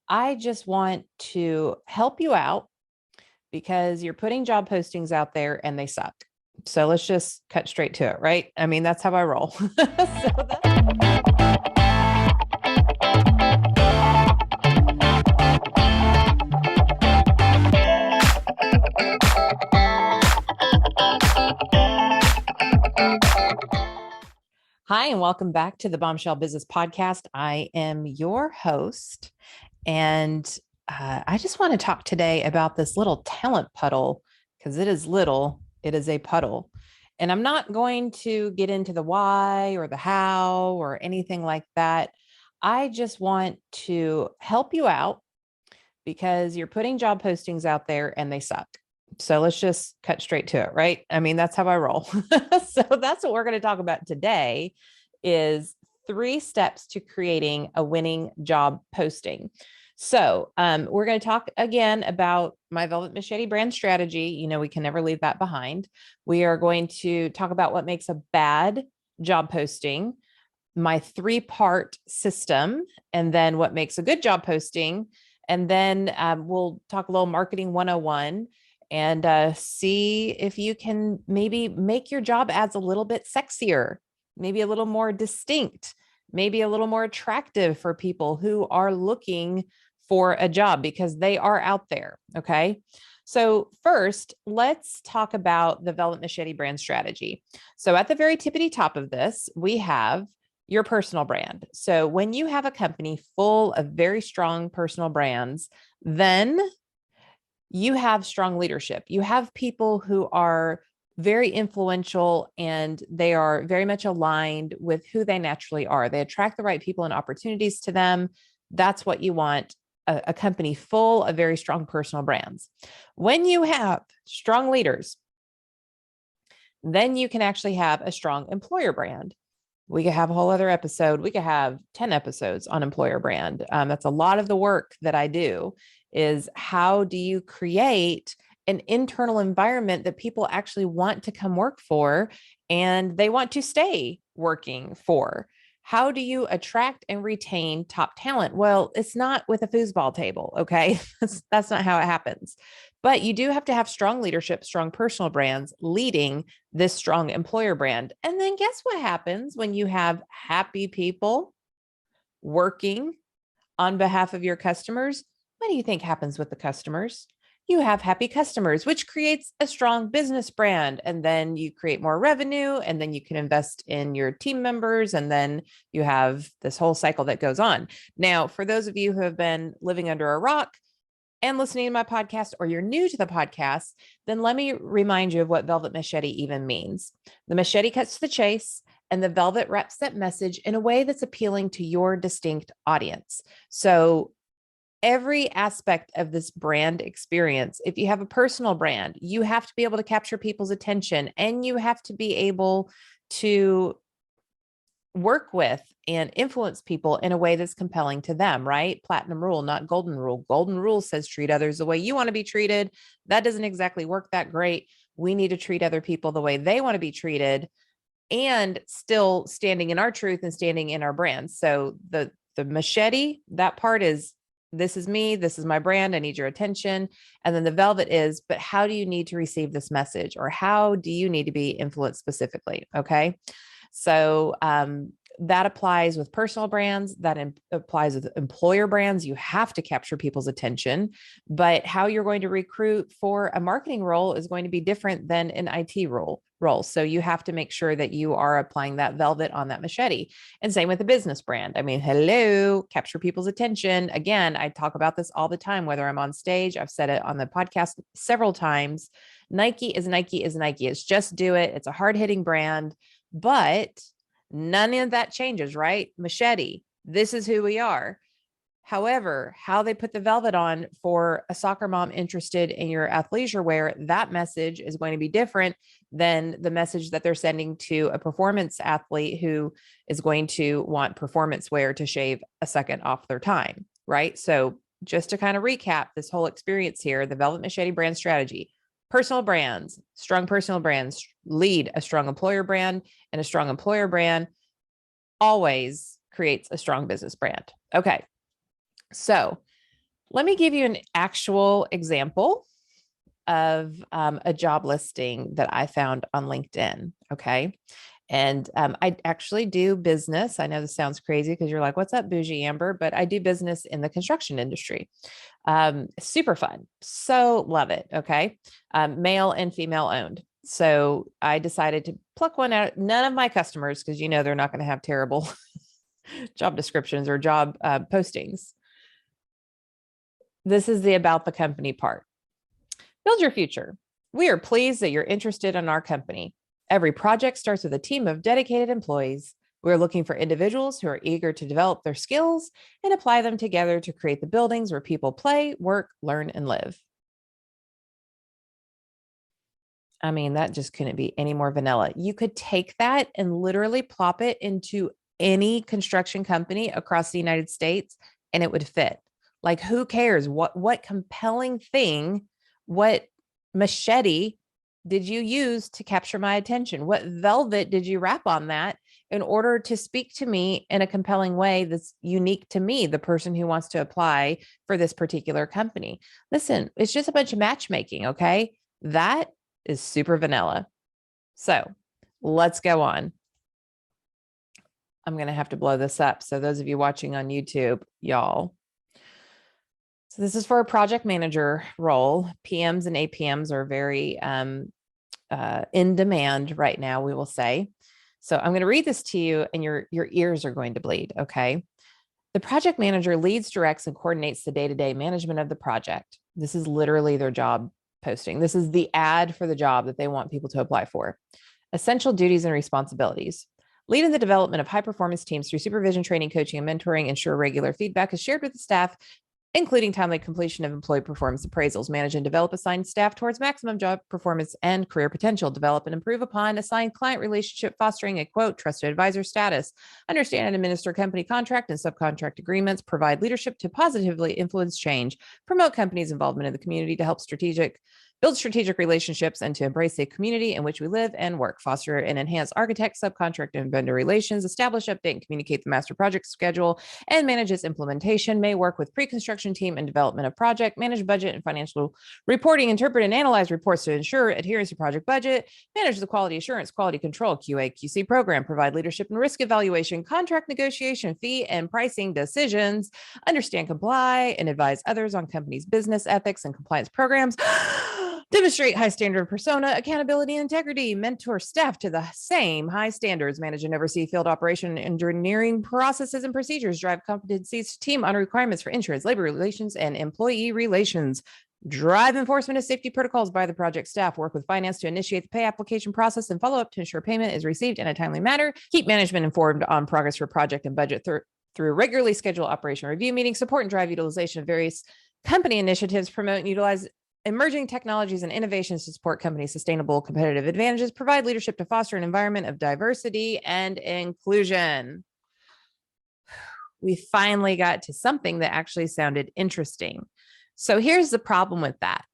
I just want to help you out because you're putting job postings out there and they suck. So let's just cut straight to it, right? I mean, that's how I roll. Hi, and welcome back to the Bombshell Business Podcast. I am your host, and I just want to talk today about this little talent puddle because it is little, it is a puddle. And I'm not going to get into the why or the how or anything like that. I just want to help you out because you're putting job postings out there and they suck. So let's just cut straight to it, right? I mean, that's how I roll. So that's what we're going to talk about today is 3 steps to creating a winning job posting. So we're going to talk again about my Velvet Machete brand strategy. You know, we can never leave that behind. We are going to talk about what makes a bad job posting, my 3-part system, and then what makes a good job posting. And then we'll talk a little marketing 101 and see if you can maybe make your job ads a little bit sexier, maybe a little more distinct, maybe a little more attractive for people who are looking for a job because they are out there. Okay. So first, let's talk about the Velvet Machete brand strategy. So at the very tippity top of this, we have your personal brand. So when you have a company full of very strong personal brands, then you have strong leadership. You have people who are very influential and they are very much aligned with who they naturally are. They attract the right people and opportunities to them. That's what you want, a company full of very strong personal brands. When you have strong leaders, then you can actually have a strong employer brand. We could have a whole other episode. We could have 10 episodes on employer brand. That's a lot of the work that I do is how do you create an internal environment that people actually want to come work for and they want to stay working for? How do you attract and retain top talent? Well, it's not with a foosball table, okay? That's not how it happens. But you do have to have strong leadership, strong personal brands leading this strong employer brand. And then guess what happens when you have happy people working on behalf of your customers? What do you think happens with the customers? You have happy customers, which creates a strong business brand. And then you create more revenue, and then you can invest in your team members. And then you have this whole cycle that goes on. Now, for those of you who have been living under a rock and listening to my podcast, or you're new to the podcast, then let me remind you of what Velvet Machete even means. The machete cuts to the chase, and the velvet wraps that message in a way that's appealing to your distinct audience. So every aspect of this brand experience, if you have a personal brand, you have to be able to capture people's attention and you have to be able to work with and influence people in a way that's compelling to them, right? Platinum rule, not golden rule. Golden rule says treat others the way you want to be treated. That doesn't exactly work that great. We need to treat other people the way they want to be treated and still standing in our truth and standing in our brand. So the machete, that part is, this is me, this is my brand, I need your attention. And then the velvet is, but how do you need to receive this message? Or how do you need to be influenced specifically? Okay. So that applies with personal brands, that applies with employer brands. You have to capture people's attention, but how you're going to recruit for a marketing role is going to be different than an IT role. So you have to make sure that you are applying that velvet on that machete. And same with the business brand. I mean, hello, capture people's attention. Again, I talk about this all the time, whether I'm on stage, I've said it on the podcast several times. Nike is Nike is Nike. It's just do it. It's a hard-hitting brand, but none of that changes, right? Machete, this is who we are. However, how they put the velvet on for a soccer mom interested in your athleisure wear, that message is going to be different than the message that they're sending to a performance athlete who is going to want performance wear to shave a second off their time, right? So just to kind of recap this whole experience here, the Velvet Machete brand strategy: personal brands, strong personal brands lead a strong employer brand, and a strong employer brand always creates a strong business brand. Okay. So Let me give you an actual example of a job listing that I found on LinkedIn. Okay. And I actually do business. I know this sounds crazy because you're like, what's up, bougie Amber? But I do business in the construction industry. Super fun. So love it. Okay. Male and female owned. So I decided to pluck one out. None of my customers, because they're not going to have terrible job descriptions or job postings. This is the about the company part. Build your future. We are pleased that you're interested in our company. Every project starts with a team of dedicated employees. We're looking for individuals who are eager to develop their skills and apply them together to create the buildings where people play, work, learn, and live. I mean, that just couldn't be any more vanilla. You could take that and literally plop it into any construction company across the United States and it would fit. Like, who cares? What compelling thing, what machete did you use to capture my attention? What velvet did you wrap on that in order to speak to me in a compelling way that's unique to me, the person who wants to apply for this particular company? Listen, it's just a bunch of matchmaking, okay? That is super vanilla. So let's go on. I'm going to have to blow this up. So those of you watching on YouTube, y'all. So this is for a project manager role. PMs and APMs are very in demand right now, we will say. So I'm going to read this to you and your ears are going to bleed, okay? The project manager leads, directs, and coordinates the day-to-day management of the project. This is literally their job posting. This is the ad for the job that they want people to apply for. Essential duties and responsibilities. Lead in the development of high-performance teams through supervision, training, coaching, and mentoring. Ensure regular feedback is shared with the staff, including timely completion of employee performance appraisals. Manage and develop assigned staff towards maximum job performance and career potential. Develop and improve upon assigned client relationship, fostering a quote trusted advisor status. Understand and administer company contract and subcontract agreements. Provide leadership to positively influence change. Promote companies' involvement in the community to help build strategic relationships and to embrace the community in which we live and work. Foster and enhance architect, subcontract, and vendor relations. Establish, update, and communicate the master project schedule and manage its implementation. May work with pre-construction team and development of project. Manage budget and financial reporting. Interpret and analyze reports to ensure adherence to project budget. Manage the quality assurance, quality control, QA, QC program. Provide leadership and risk evaluation, contract negotiation, fee and pricing decisions. Understand, comply, and advise others on companies' business ethics and compliance programs. Demonstrate high standard persona, accountability, and integrity. Mentor staff to the same high standards. Manage and oversee field operation engineering processes and procedures. Drive competencies to team on requirements for insurance, labor relations, and employee relations. Drive enforcement of safety protocols by the project staff. Work with finance to initiate the pay application process and follow up to ensure payment is received in a timely manner. Keep management informed on progress for project and budget through regularly scheduled operation review meetings. Support and drive utilization of various company initiatives. Promote and utilize emerging technologies and innovations to support companies' sustainable competitive advantages. Provide leadership to foster an environment of diversity and inclusion. We finally got to something that actually sounded interesting. So here's the problem with that.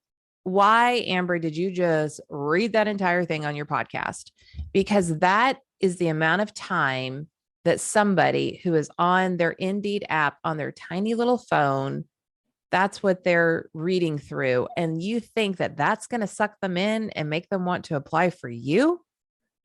Why, Amber, did you just read that entire thing on your podcast? Because that is the amount of time that somebody who is on their Indeed app on their tiny little phone, that's what they're reading through. And you think that that's going to suck them in and make them want to apply for you?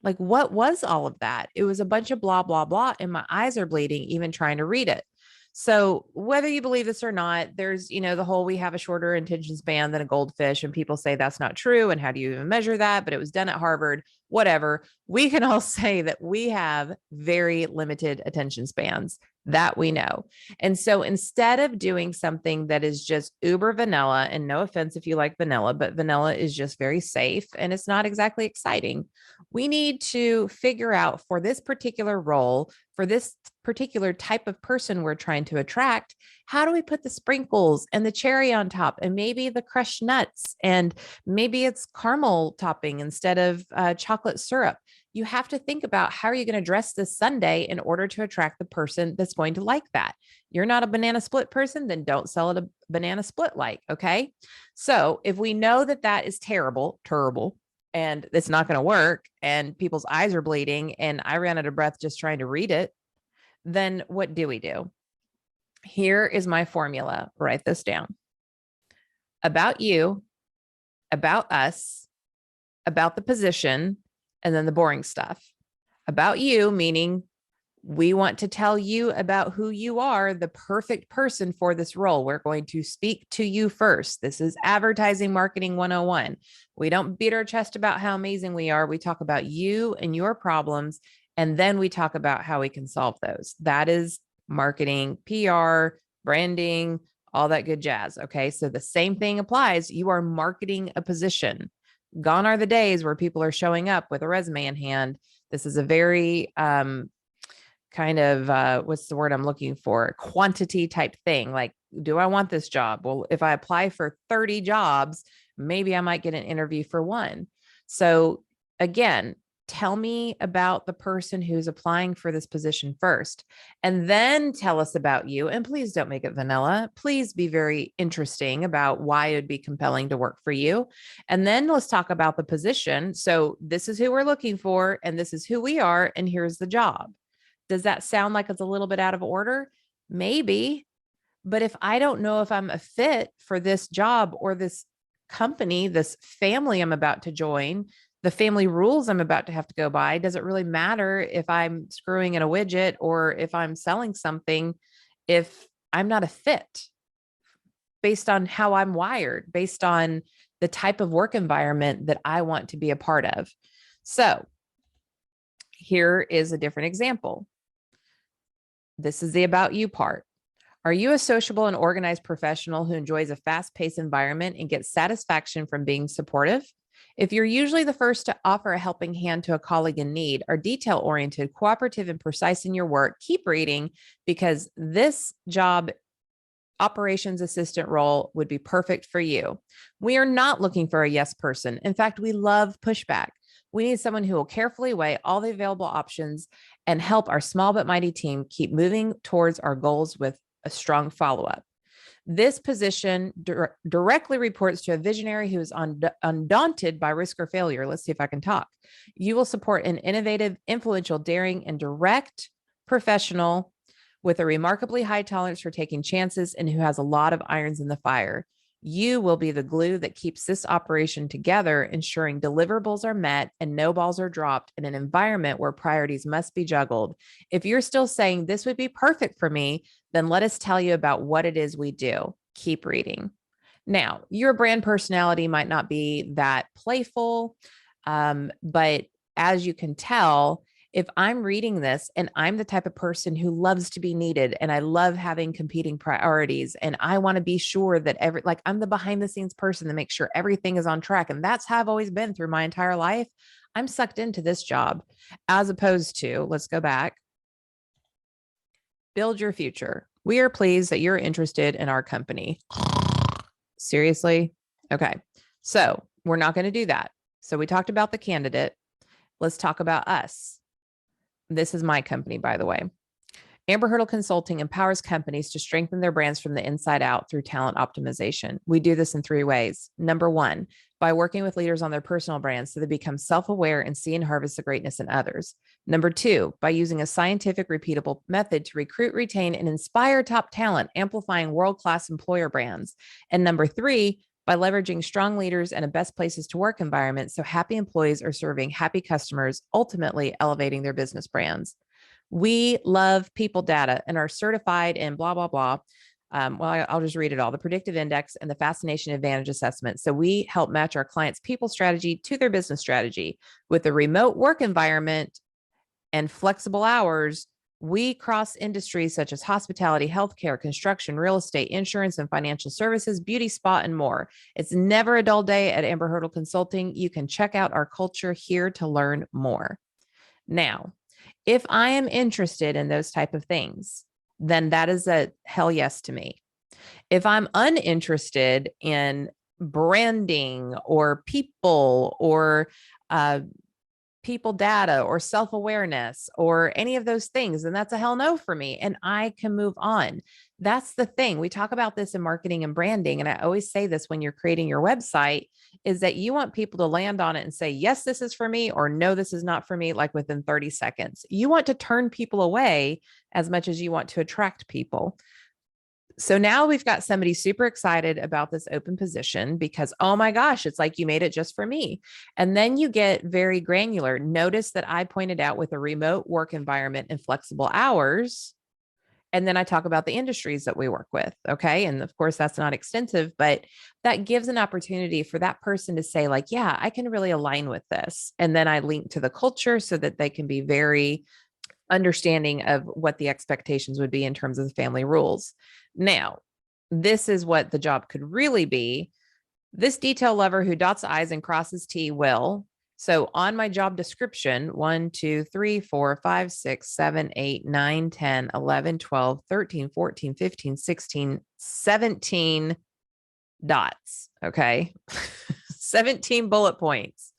Like, what was all of that? It was a bunch of blah, blah, blah. And my eyes are bleeding, even trying to read it. So whether you believe this or not, there's, the whole, we have a shorter attention span than a goldfish, and people say that's not true. And how do you even measure that? But it was done at Harvard, whatever. We can all say that we have very limited attention spans. That we know. And so instead of doing something that is just uber vanilla, and no offense if you like vanilla, but vanilla is just very safe and it's not exactly exciting, we need to figure out for this particular role, for this particular type of person we're trying to attract, how do we put the sprinkles and the cherry on top and maybe the crushed nuts, and maybe it's caramel topping instead of chocolate syrup. You have to think about how are you going to dress this sundae in order to attract the person that's going to like that. You're not a banana split person, then don't sell it a banana split like, okay? So if we know that that is terrible, and it's not going to work and people's eyes are bleeding and I ran out of breath just trying to read it, then what do we do? Here is my formula. Write this down. About you, about us, about the position, and then the boring stuff. About you, meaning we want to tell you about who you are, the perfect person for this role. We're going to speak to you first. This is advertising marketing 101. We don't beat our chest about how amazing we are. We talk about you and your problems, and then we talk about how we can solve those. That is marketing, PR, branding, all that good jazz. Okay. So the same thing applies. You are marketing a position. Gone are the days where people are showing up with a resume in hand. This is a very, kind of what's the word I'm looking for? Quantity type thing. Like, do I want this job? Well, if I apply for 30 jobs, maybe I might get an interview for one. So again, tell me about the person who's applying for this position first, and then tell us about you. And please don't make it vanilla. Please be very interesting about why it would be compelling to work for you. And then let's talk about the position. So this is who we're looking for, and this is who we are, and here's the job. Does that sound like it's a little bit out of order? Maybe. But if I don't know if I'm a fit for this job or this company, this family I'm about to join, the family rules I'm about to have to go by, does it really matter if I'm screwing in a widget or if I'm selling something if I'm not a fit based on how I'm wired, based on the type of work environment that I want to be a part of? So here is a different example. This is the about you part. Are you a sociable and organized professional who enjoys a fast-paced environment and gets satisfaction from being supportive? If you're usually the first to offer a helping hand to a colleague in need, are detail-oriented, cooperative, and precise in your work, keep reading, because this job operations assistant role would be perfect for you. We are not looking for a yes person. In fact, we love pushback. We need someone who will carefully weigh all the available options and help our small but mighty team keep moving towards our goals with a strong follow-up. This position directly reports to a visionary who is undaunted by risk or failure. Let's see if I can talk. You will support an innovative, influential, daring, and direct professional with a remarkably high tolerance for taking chances and who has a lot of irons in the fire. You will be the glue that keeps this operation together, ensuring deliverables are met and no balls are dropped in an environment where priorities must be juggled. If you're still saying this would be perfect for me, then let us tell you about what it is we do. Keep reading. Now, your brand personality might not be that playful, but as you can tell, if I'm reading this and I'm the type of person who loves to be needed and I love having competing priorities and I want to be sure that I'm the behind the scenes person to make sure everything is on track. And that's how I've always been through my entire life. I'm sucked into this job, as opposed to, let's go back, build your future. We are pleased that you're interested in our company. Seriously? Okay. So we're not going to do that. So we talked about the candidate. Let's talk about us. This is my company, by the way. Amber Hurdle Consulting empowers companies to strengthen their brands from the inside out through talent optimization. We do this in 3 ways. Number 1, by working with leaders on their personal brands so they become self-aware and see and harvest the greatness in others. Number 2, by using a scientific, repeatable method to recruit, retain, and inspire top talent, amplifying world-class employer brands. And number 3, by leveraging strong leaders and a best places to work environment so happy employees are serving happy customers, ultimately elevating their business brands. We love people data and are certified in blah, blah, blah. I'll just read it all. The predictive index and the fascination advantage assessment. So we help match our clients' people strategy to their business strategy. With the remote work environment and flexible hours, we cross industries such as hospitality, healthcare, construction, real estate, insurance, and financial services, beauty, spa, and more. It's never a dull day at Amber Hurdle Consulting. You can check out our culture here to learn more. Now, if I am interested in those type of things, then that is a hell yes to me. If I'm uninterested in branding or people or people data or self-awareness or any of those things, and that's a hell no for me. And I can move on. That's the thing. We talk about this in marketing and branding. And I always say this when you're creating your website is that you want people to land on it and say, yes, this is for me, or no, this is not for me, like within 30 seconds. You want to turn people away as much as you want to attract people. So now we've got somebody super excited about this open position because, oh my gosh, it's like you made it just for me. And then you get very granular. Notice that I pointed out with a remote work environment and flexible hours. And then I talk about the industries that we work with. Okay. And of course, that's not extensive, but that gives an opportunity for that person to say, like, yeah, I can really align with this. And then I link to the culture so that they can be very understanding of what the expectations would be in terms of the family rules. Now, this is what the job could really be. This detail lover who dots I's and crosses T will. So on my job description, 1, 2, 3, 4, 5, 6, 7, 8, 9, 10, 11, 12, 13, 14, 15, 16, 17 dots. Okay. 17 bullet points.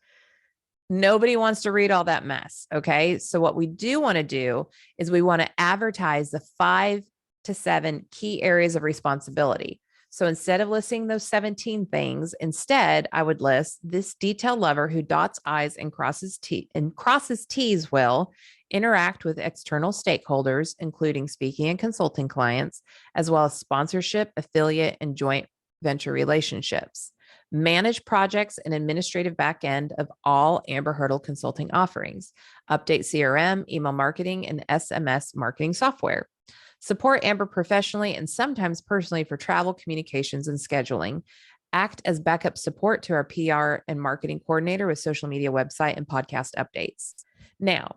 Nobody wants to read all that mess. Okay. So what we do want to do is we want to advertise the 5 to 7 key areas of responsibility. So instead of listing those 17 things, instead I would list this detail lover who dots I's and crosses T's will interact with external stakeholders, including speaking and consulting clients, as well as sponsorship, affiliate, and joint venture relationships. Manage projects and administrative back end of all Amber Hurdle consulting offerings. Update CRM, email marketing, and SMS marketing software. Support Amber professionally and sometimes personally for travel, communications, and scheduling. Act as backup support to our PR and marketing coordinator with social media, website, and podcast updates. Now,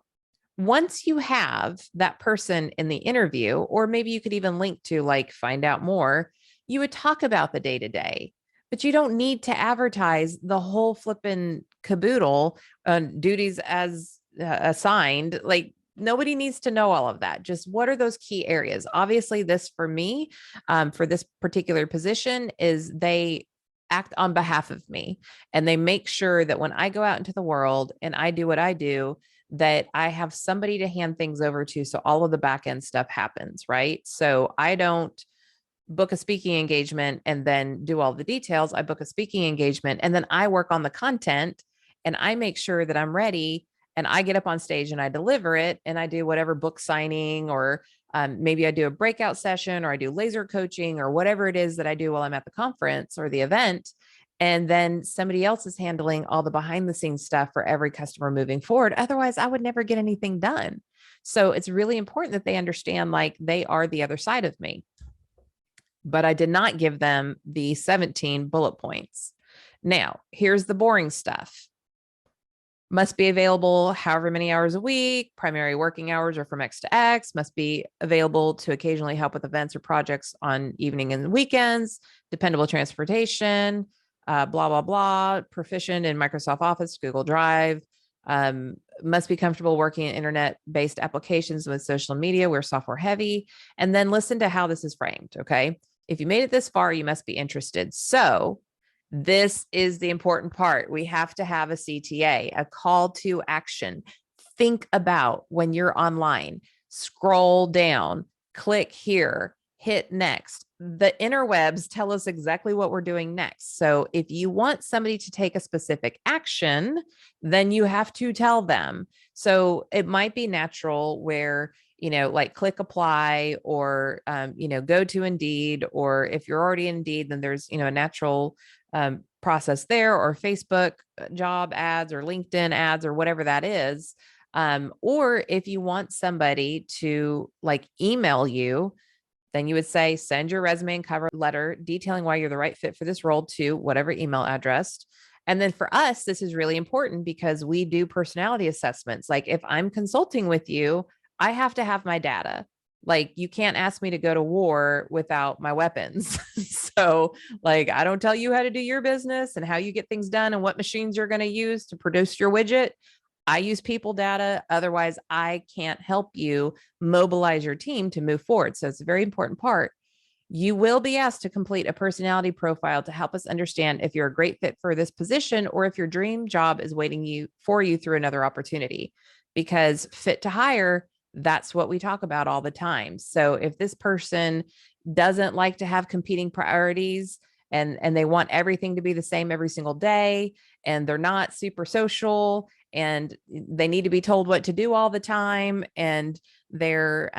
once you have that person in the interview, or maybe you could even link to like find out more, you would talk about the day-to-day. But you don't need to advertise the whole flipping caboodle duties as assigned. Like nobody needs to know all of that. Just what are those key areas? Obviously, this for me, for this particular position, is they act on behalf of me and they make sure that when I go out into the world and I do what I do, that I have somebody to hand things over to. So all of the back end stuff happens, right? So I don't book a speaking engagement and then do all the details. I book a speaking engagement and then I work on the content and I make sure that I'm ready and I get up on stage and I deliver it and I do whatever book signing or maybe I do a breakout session or I do laser coaching or whatever it is that I do while I'm at the conference or the event. And then somebody else is handling all the behind the scenes stuff for every customer moving forward. Otherwise, I would never get anything done. So it's really important that they understand like they are the other side of me. But I did not give them the 17 bullet points. Now, here's the boring stuff. Must be available however many hours a week. Primary working hours are from X to X. Must be available to occasionally help with events or projects on evening and weekends. Dependable transportation, blah, blah, blah. Proficient in Microsoft Office, Google Drive. Must be comfortable working in internet-based applications with social media. We're software heavy. And then listen to how this is framed, okay? If you made it this far, you must be interested. So this is the important part. We have to have a CTA, a call to action. Think about when you're online, scroll down, click here, hit next. The interwebs tell us exactly what we're doing next. So if you want somebody to take a specific action, then you have to tell them. So it might be natural where, like click apply or, go to Indeed, or if you're already in Indeed, then there's, a natural process there, or Facebook job ads or LinkedIn ads or whatever that is. Or if you want somebody to like email you, then you would say, send your resume and cover letter detailing why you're the right fit for this role to whatever email address. And then for us, this is really important because we do personality assessments. Like if I'm consulting with you, I have to have my data. Like you can't ask me to go to war without my weapons. So like, I don't tell you how to do your business and how you get things done and what machines you're going to use to produce your widget. I use people data. Otherwise, I can't help you mobilize your team to move forward. So it's a very important part. You will be asked to complete a personality profile to help us understand if you're a great fit for this position or if your dream job is waiting for you through another opportunity. Because fit to hire, that's what we talk about all the time. So if this person doesn't like to have competing priorities and they want everything to be the same every single day, and they're not super social and they need to be told what to do all the time, and they're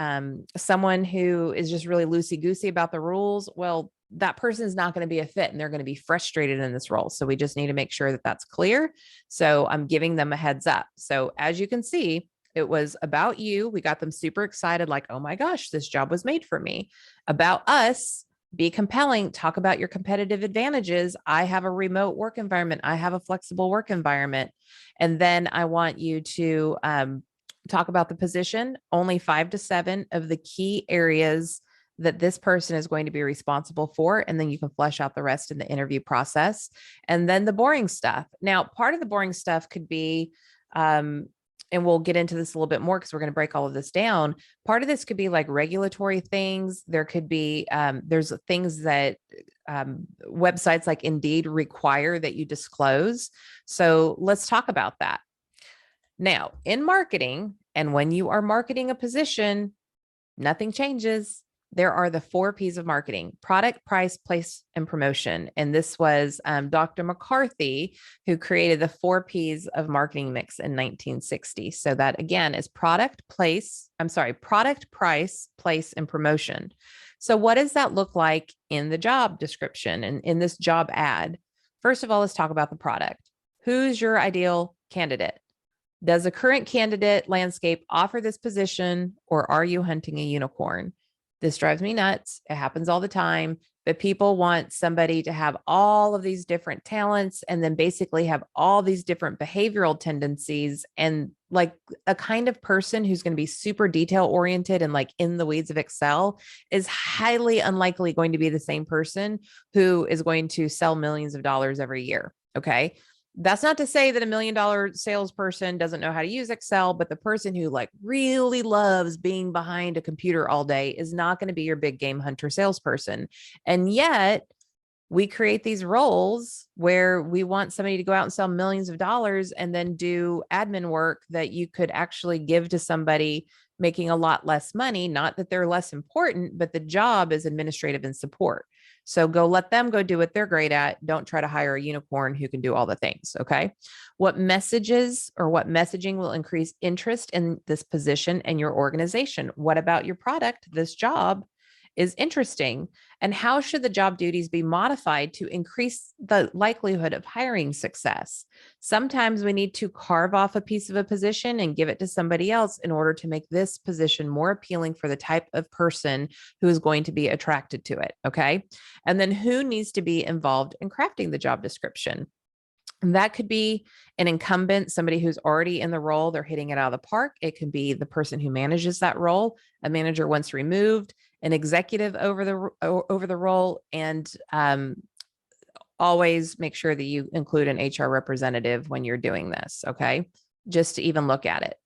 someone who is just really loosey-goosey about the rules, well, that person is not going to be a fit and they're going to be frustrated in this role. So we just need to make sure that that's clear. So I'm giving them a heads up. So as you can see, it was about you. We got them super excited, like, oh my gosh, this job was made for me. About us, be compelling, talk about your competitive advantages. I have a remote work environment. I have a flexible work environment. And then I want you to talk about the position, only 5 to 7 of the key areas that this person is going to be responsible for. And then you can flesh out the rest in the interview process. And then the boring stuff. Now, part of the boring stuff could be, and we'll get into this a little bit more because we're going to break all of this down. Part of this could be like regulatory things. There could be, there's things that websites like Indeed require that you disclose. So let's talk about that. Now, in marketing, and when you are marketing a position, nothing changes. There are the 4 P's of marketing: product, price, place, and promotion. And this was Dr. McCarthy who created the 4 P's of marketing mix in 1960. So that again is product, price, place, and promotion. So what does that look like in the job description and in this job ad? First of all, let's talk about the product. Who's your ideal candidate? Does the current candidate landscape offer this position, or are you hunting a unicorn? This drives me nuts. It happens all the time, but people want somebody to have all of these different talents and then basically have all these different behavioral tendencies, and like a kind of person who's going to be super detail oriented and like in the weeds of Excel is highly unlikely going to be the same person who is going to sell millions of dollars every year. Okay. That's not to say that $1 million salesperson doesn't know how to use Excel, but the person who like really loves being behind a computer all day is not going to be your big game hunter salesperson. And yet we create these roles where we want somebody to go out and sell millions of dollars and then do admin work that you could actually give to somebody making a lot less money. Not that they're less important, but the job is administrative and support. So let them go do what they're great at. Don't try to hire a unicorn who can do all the things. Okay. What messages or what messaging will increase interest in this position and your organization? What about your product, this job, is interesting? And how should the job duties be modified to increase the likelihood of hiring success? Sometimes we need to carve off a piece of a position and give it to somebody else in order to make this position more appealing for the type of person who is going to be attracted to it. Okay. And then who needs to be involved in crafting the job description? And that could be an incumbent, somebody who's already in the role, they're hitting it out of the park. It can be the person who manages that role, a manager once removed, an executive over the role, and always make sure that you include an HR representative when you're doing this, okay? Just to even look at it.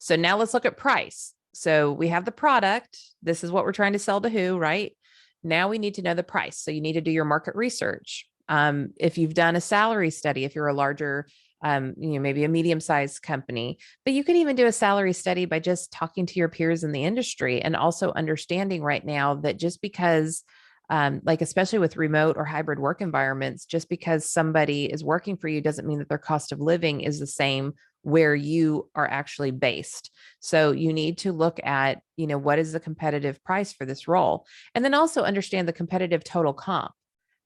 So now let's look at price. So we have the product. This is what we're trying to sell to who, right? Now we need to know the price. So you need to do your market research. If you've done a salary study, if you're a larger, maybe a medium-sized company, but you can even do a salary study by just talking to your peers in the industry and also understanding right now that just because, especially with remote or hybrid work environments, just because somebody is working for you doesn't mean that their cost of living is the same where you are actually based. So you need to look at, what is the competitive price for this role? And then also understand the competitive total comp.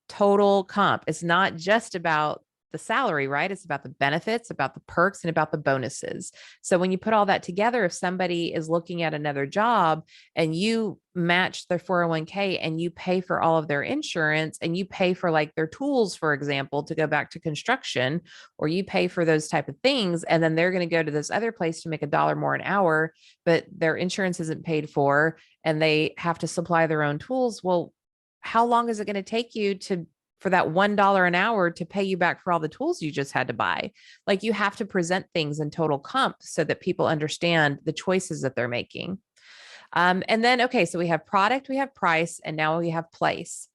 Total comp. It's not just about the salary, right? It's about the benefits, about the perks, and about the bonuses. So when you put all that together, if somebody is looking at another job and you match their 401k and you pay for all of their insurance and you pay for like their tools, for example, to go back to construction, or you pay for those type of things, and then they're going to go to this other place to make $1 more an hour, but their insurance isn't paid for and they have to supply their own tools. Well, how long is it going to take you for that $1 an hour to pay you back for all the tools you just had to buy? Like, you have to present things in total comp so that people understand the choices that they're making. And then, okay, so we have product, we have price, and now we have place.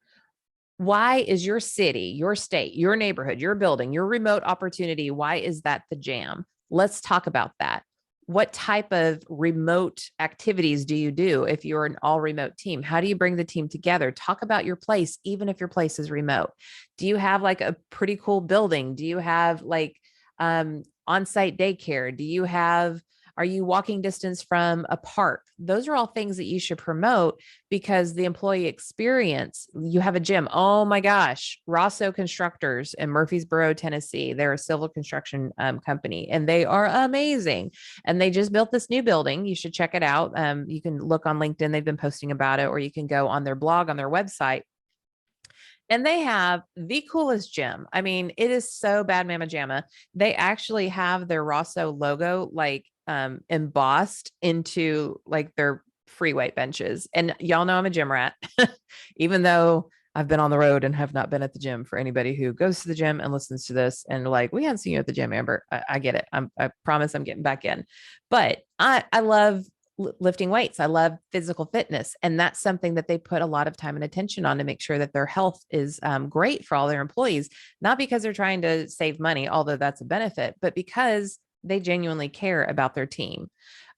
Why is your city, your state, your neighborhood, your building, your remote opportunity, why is that the jam? Let's talk about that. What type of remote activities do you do if you're an all remote team? How do you bring the team together? Talk about your place, even if your place is remote. Do you have like a pretty cool building? Do you have like on-site daycare? Do you have Are you walking distance from a park? Those are all things that you should promote because the employee experience, you have a gym. Oh my gosh, Rosso Constructors in Murfreesboro, Tennessee. They're a civil construction company and they are amazing. And they just built this new building. You should check it out. You can look on LinkedIn. They've been posting about it, or you can go on their blog, on their website. And they have the coolest gym. I mean, it is so bad, Mama Jamma. They actually have their Rosso logo like embossed into like their free weight benches. And y'all know I'm a gym rat, even though I've been on the road and have not been at the gym. For anybody who goes to the gym and listens to this and like, we haven't seen you at the gym, Amber. I get it. I promise I'm getting back in. But I love lifting weights. I love physical fitness. And that's something that they put a lot of time and attention on to make sure that their health is great for all their employees, not because they're trying to save money, although that's a benefit, but because they genuinely care about their team.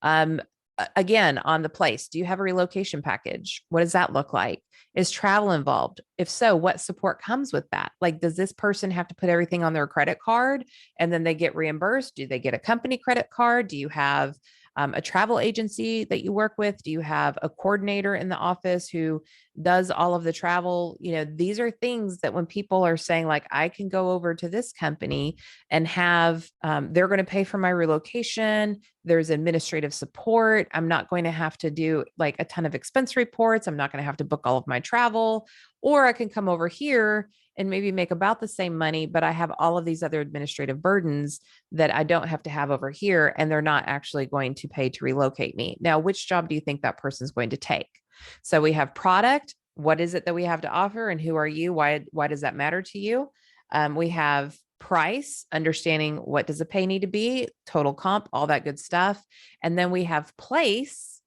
Again, on the place, do you have a relocation package? What does that look like? Is travel involved? If so, what support comes with that? Like, does this person have to put everything on their credit card and then they get reimbursed? Do they get a company credit card? Do you have a travel agency that you work with? Do you have a coordinator in the office who does all of the travel? You know, these are things that when people are saying like, I can go over to this company and have, they're going to pay for my relocation. There's administrative support. I'm not going to have to do like a ton of expense reports. I'm not going to have to book all of my travel, or I can come over here and maybe make about the same money, but I have all of these other administrative burdens that I don't have to have over here. And they're not actually going to pay to relocate me. Now, which job do you think that person's going to take? So we have product. What is it that we have to offer and who are you? Why does that matter to you? We have price, understanding what does the pay need to be, total comp, all that good stuff. And then we have place.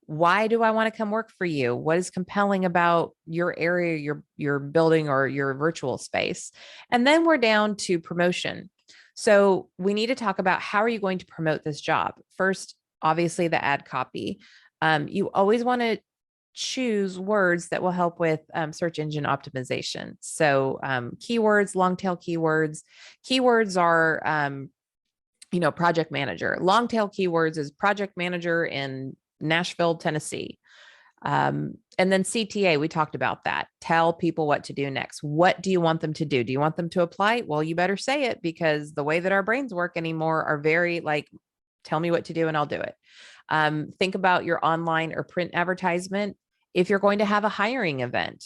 Why do I want to come work for you? What is compelling about your area, your building, or your virtual space? And then we're down to promotion. So we need to talk about how are you going to promote this job? First, obviously the ad copy. You always want to choose words that will help with search engine optimization. So keywords, long tail keywords. Keywords are, project manager. Long tail keywords is project manager in Nashville, Tennessee. And then CTA, we talked about that. Tell people what to do next. What do you want them to do? Do you want them to apply? Well, you better say it, because the way that our brains work anymore are very like, tell me what to do and I'll do it. Think about your online or print advertisement. If you're going to have a hiring event,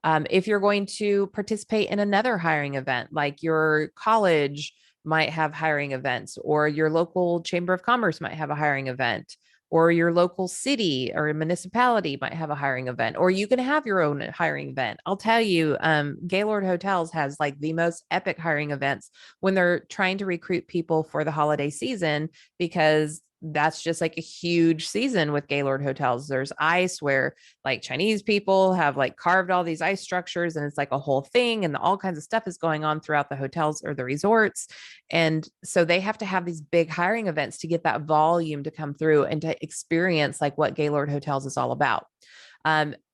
if you're going to participate in another hiring event, like your college might have hiring events, or your local chamber of commerce might have a hiring event, or your local city or municipality might have a hiring event, or you can have your own hiring event. I'll tell you, Gaylord Hotels has like the most epic hiring events when they're trying to recruit people for the holiday season, because that's just like a huge season with Gaylord Hotels. There's ice where like Chinese people have like carved all these ice structures, and it's like a whole thing, and all kinds of stuff is going on throughout the hotels or the resorts. And so they have to have these big hiring events to get that volume to come through and to experience like what Gaylord Hotels is all about.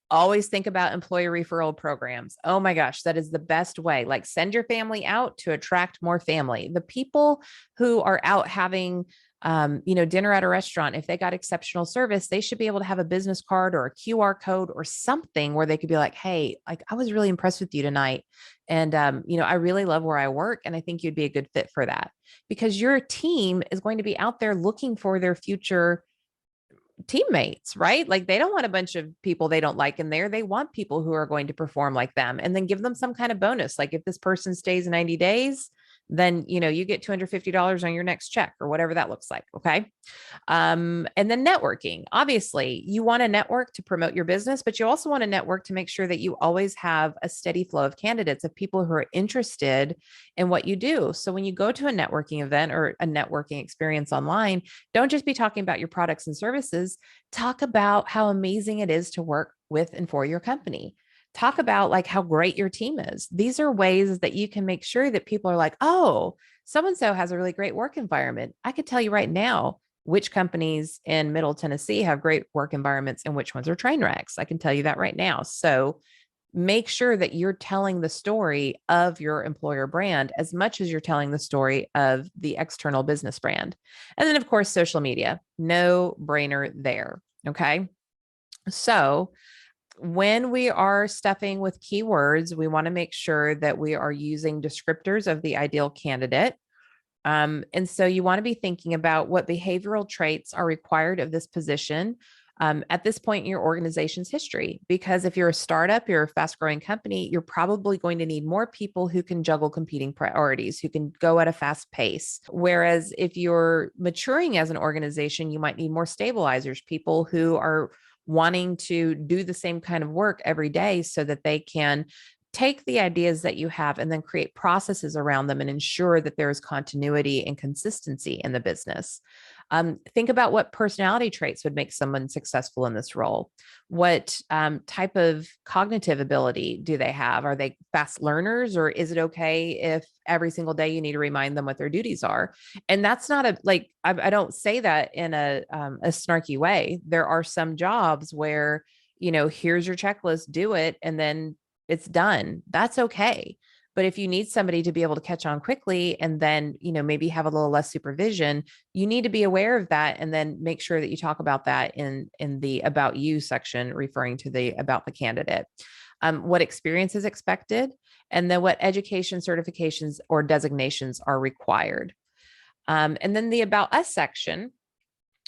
Always think about employee referral programs. Oh my gosh, that is the best way. Like, send your family out to attract more family. The people who are out having dinner at a restaurant, if they got exceptional service, they should be able to have a business card or a QR code or something where they could be like, hey, like, I was really impressed with you tonight. And, I really love where I work. And I think you'd be a good fit for that, because your team is going to be out there looking for their future teammates, right? Like, they don't want a bunch of people they don't like in there. They want people who are going to perform like them, and then give them some kind of bonus. Like, if this person stays 90 days, then, you get $250 on your next check, or whatever that looks like. Okay. And then networking. Obviously, you want to network to promote your business, but you also want to network to make sure that you always have a steady flow of candidates, of people who are interested in what you do. So when you go to a networking event or a networking experience online, don't just be talking about your products and services. Talk about how amazing it is to work with and for your company. Talk about like how great your team is. These are ways that you can make sure that people are like, oh, so-and-so has a really great work environment. I could tell you right now which companies in Middle Tennessee have great work environments and which ones are train wrecks. I can tell you that right now. So make sure that you're telling the story of your employer brand as much as you're telling the story of the external business brand. And then, of course, social media, no brainer there. Okay. So when we are stuffing with keywords, we want to make sure that we are using descriptors of the ideal candidate. And so you want to be thinking about what behavioral traits are required of this position at this point in your organization's history. Because if you're a startup, you're a fast growing company, you're probably going to need more people who can juggle competing priorities, who can go at a fast pace. Whereas if you're maturing as an organization, you might need more stabilizers, people who are wanting to do the same kind of work every day so that they can take the ideas that you have and then create processes around them and ensure that there is continuity and consistency in the business. Think about what personality traits would make someone successful in this role. What type of cognitive ability do they have? Are they fast learners, or is it okay if every single day you need to remind them what their duties are? And that's not I don't say that in a snarky way. There are some jobs where, here's your checklist, do it, and then it's done. That's okay. But if you need somebody to be able to catch on quickly and then, maybe have a little less supervision, you need to be aware of that and then make sure that you talk about that in the about you section, referring to the about the candidate. What experience is expected, and then what education, certifications, or designations are required. And then the about us section,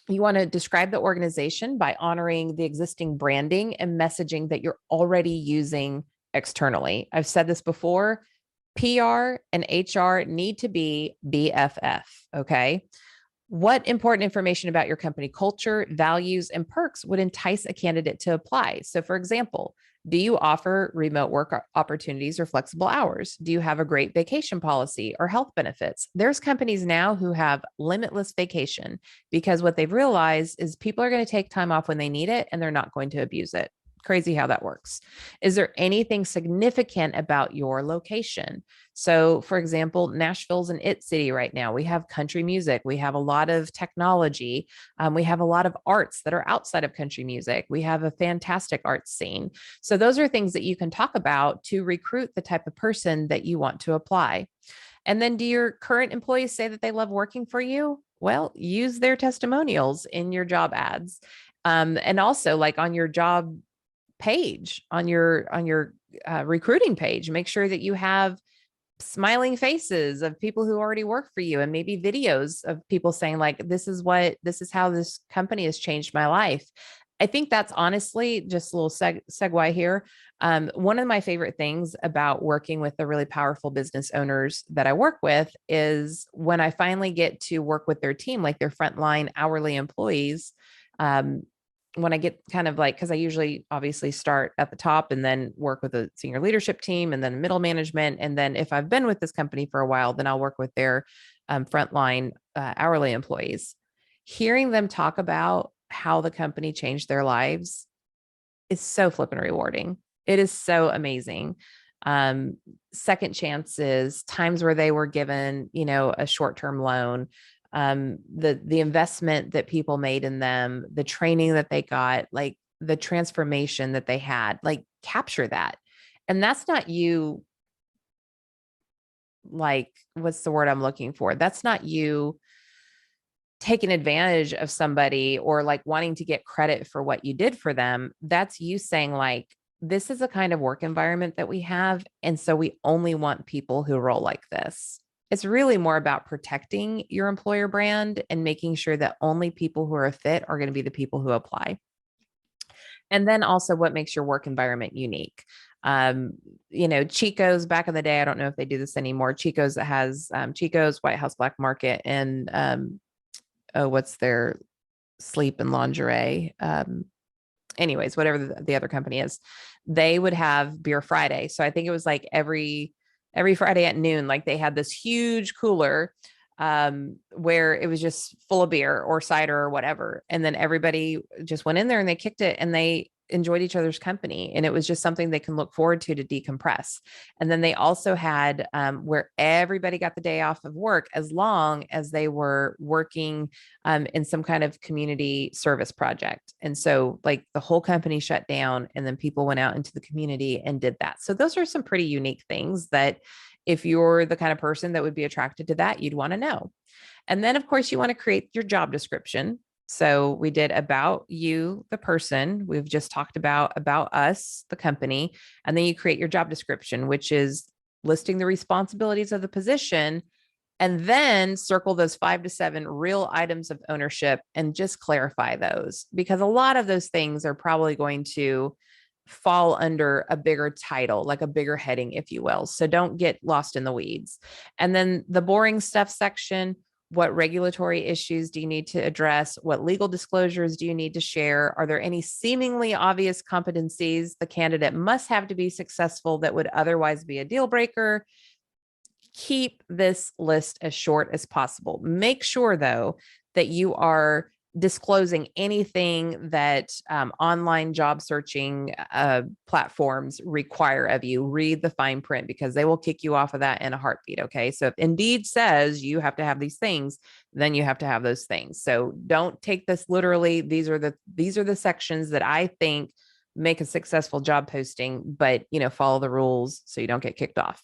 you want to describe the organization by honoring the existing branding and messaging that you're already using externally. I've said this before, PR and HR need to be BFF. Okay. What important information about your company culture, values, and perks would entice a candidate to apply? So, for example, do you offer remote work opportunities or flexible hours? Do you have a great vacation policy or health benefits? There's companies now who have limitless vacation because what they've realized is people are going to take time off when they need it and they're not going to abuse it. Crazy how that works. Is there anything significant about your location? So, for example, Nashville's an it city right now. We have country music. We have a lot of technology. We have a lot of arts that are outside of country music. We have a fantastic arts scene. So those are things that you can talk about to recruit the type of person that you want to apply. And then do your current employees say that they love working for you? Well, use their testimonials in your job ads. And also like on your job page, on your recruiting page, make sure that you have smiling faces of people who already work for you, and maybe videos of people saying like, this is how this company has changed my life. I think that's honestly just a little segue here. One of my favorite things about working with the really powerful business owners that I work with is when I finally get to work with their team, like their frontline hourly employees. When I get kind of like, because I usually obviously start at the top and then work with a senior leadership team and then middle management. And then if I've been with this company for a while, then I'll work with their frontline hourly employees. Hearing them talk about how the company changed their lives is so flippin' rewarding. It is so amazing. Second chances, times where they were given, a short-term loan, the investment that people made in them, the training that they got, like the transformation that they had, like capture that. And that's not you, like, what's the word I'm looking for? That's not you taking advantage of somebody or like wanting to get credit for what you did for them. That's you saying like, this is a kind of work environment that we have. And so we only want people who roll like this. It's really more about protecting your employer brand and making sure that only people who are a fit are going to be the people who apply. And then also what makes your work environment unique. Chico's back in the day, I don't know if they do this anymore. Chico's that has Chico's, White House Black Market, and what's their sleep and lingerie. Anyways, whatever the other company is, they would have Beer Friday. So I think it was like every Friday at noon, like they had this huge cooler where it was just full of beer or cider or whatever. And then everybody just went in there and they kicked it. And enjoyed each other's company, and it was just something they can look forward to decompress. And then they also had where everybody got the day off of work as long as they were working in some kind of community service project. And so like the whole company shut down, and then people went out into the community and did that. So those are some pretty unique things that if you're the kind of person that would be attracted to that, you'd want to know. And then of course you want to create your job description. So we did about you, the person. We've just talked about us, the company. And then you create your job description, which is listing the responsibilities of the position, and then circle those 5 to 7 real items of ownership and just clarify those, because a lot of those things are probably going to fall under a bigger title, like a bigger heading, if you will. So don't get lost in the weeds. And then the boring stuff section: what regulatory issues do you need to address? What legal disclosures do you need to share? Are there any seemingly obvious competencies the candidate must have to be successful that would otherwise be a deal breaker? Keep this list as short as possible. Make sure, though, that you are disclosing anything that online job searching platforms require of you. Read the fine print, because they will kick you off of that in a heartbeat. Okay. So if Indeed says you have to have these things, then you have to have those things. So don't take this literally. These are the sections that I think make a successful job posting, but follow the rules so you don't get kicked off.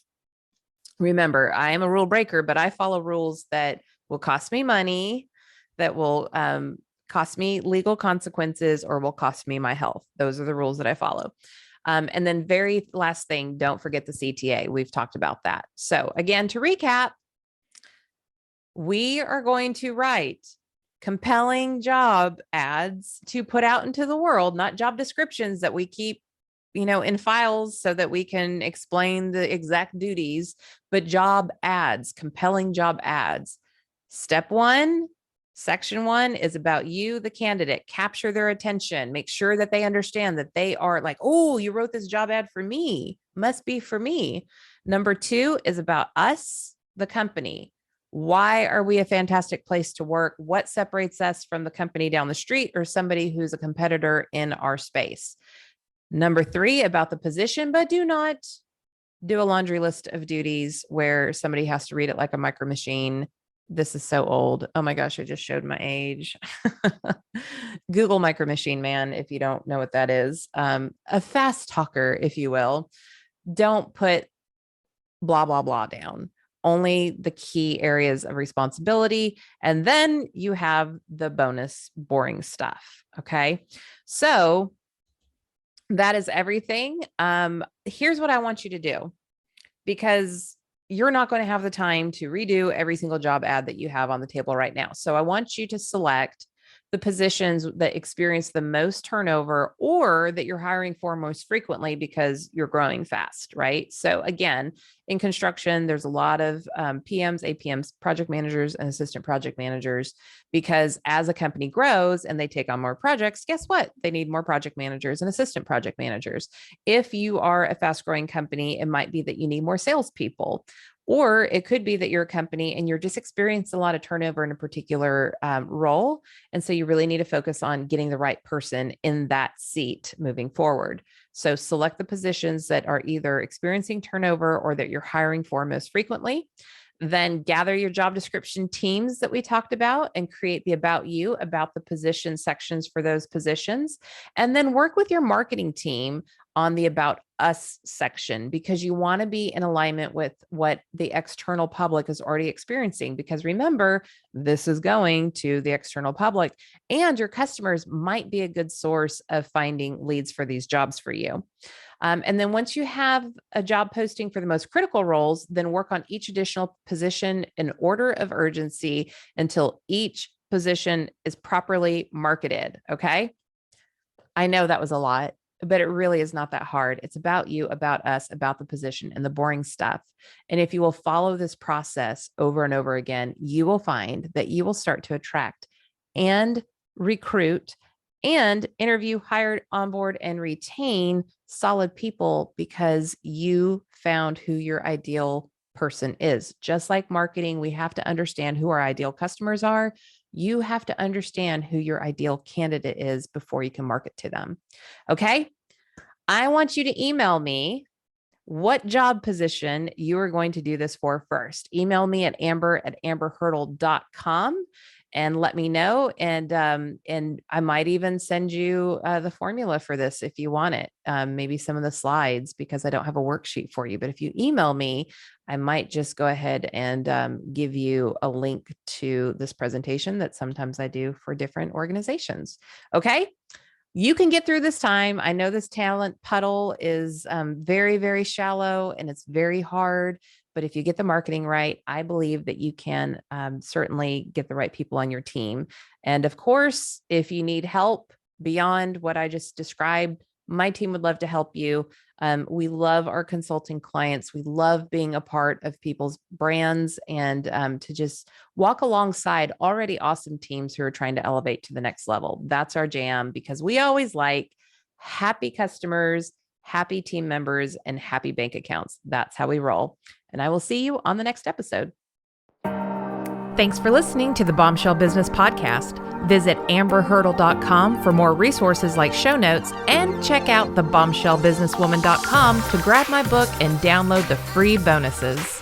Remember, I am a rule breaker, but I follow rules that will cost me money, that will cost me legal consequences, or will cost me my health. Those are the rules that I follow. And then very last thing, don't forget the CTA. We've talked about that. So again, to recap, we are going to write compelling job ads to put out into the world, not job descriptions that we keep in files so that we can explain the exact duties, but job ads, compelling job ads. Step 1, section 1 is about you, the candidate. Capture their attention. Make sure that they understand that they are like, oh, you wrote this job ad for me. Must be for me. Number 2 is about us, the company. Why are we a fantastic place to work? What separates us from the company down the street or somebody who's a competitor in our space? Number 3, about the position, but do not do a laundry list of duties where somebody has to read it like a micro machine. This is so old. Oh my gosh, I just showed my age. Google micro machine man, if you don't know what that is. A fast talker, if you will. Don't put blah, blah, blah down. Only the key areas of responsibility. And then you have the bonus boring stuff. Okay. So that is everything. Here's what I want you to do, because you're not going to have the time to redo every single job ad that you have on the table right now. So I want you to select the positions that experience the most turnover, or that you're hiring for most frequently because you're growing fast, right? So again, in construction, there's a lot of PMs, APMs, project managers, and assistant project managers, because as a company grows and they take on more projects, guess what? They need more project managers and assistant project managers. If you are a fast growing company, it might be that you need more salespeople. Or it could be that you're a company and you're just experiencing a lot of turnover in a particular role. And so you really need to focus on getting the right person in that seat moving forward. So select the positions that are either experiencing turnover or that you're hiring for most frequently. Then gather your job description teams that we talked about and create the about you, about the position sections for those positions. And then work with your marketing team on the about us section, because you want to be in alignment with what the external public is already experiencing. Because remember, this is going to the external public, and your customers might be a good source of finding leads for these jobs for you. And then once you have a job posting for the most critical roles, then work on each additional position in order of urgency until each position is properly marketed. Okay. I know that was a lot, but it really is not that hard. It's about you, about us, about the position, and the boring stuff. And if you will follow this process over and over again, you will find that you will start to attract and recruit and interview, hire, onboard, and retain solid people, because you found who your ideal person is. Just like marketing, we have to understand who our ideal customers are. You have to understand who your ideal candidate is before you can market to them. Okay. I want you to email me what job position you are going to do this for first. Email me at amber@amberhurdle.com and let me know. And I might even send you the formula for this if you want it. Maybe some of the slides, because I don't have a worksheet for you. But if you email me, I might just go ahead and give you a link to this presentation that sometimes I do for different organizations. Okay. You can get through this time. I know this talent puddle is very, very shallow and it's very hard. But if you get the marketing right, I believe that you can certainly get the right people on your team. And of course, if you need help beyond what I just described, my team would love to help you. We love our consulting clients. We love being a part of people's brands and to just walk alongside already awesome teams who are trying to elevate to the next level. That's our jam, because we always like happy customers, happy team members, and happy bank accounts. That's how we roll. And I will see you on the next episode. Thanks for listening to the Bombshell Business Podcast. Visit amberhurdle.com for more resources like show notes, and check out the bombshellbusinesswoman.com to grab my book and download the free bonuses.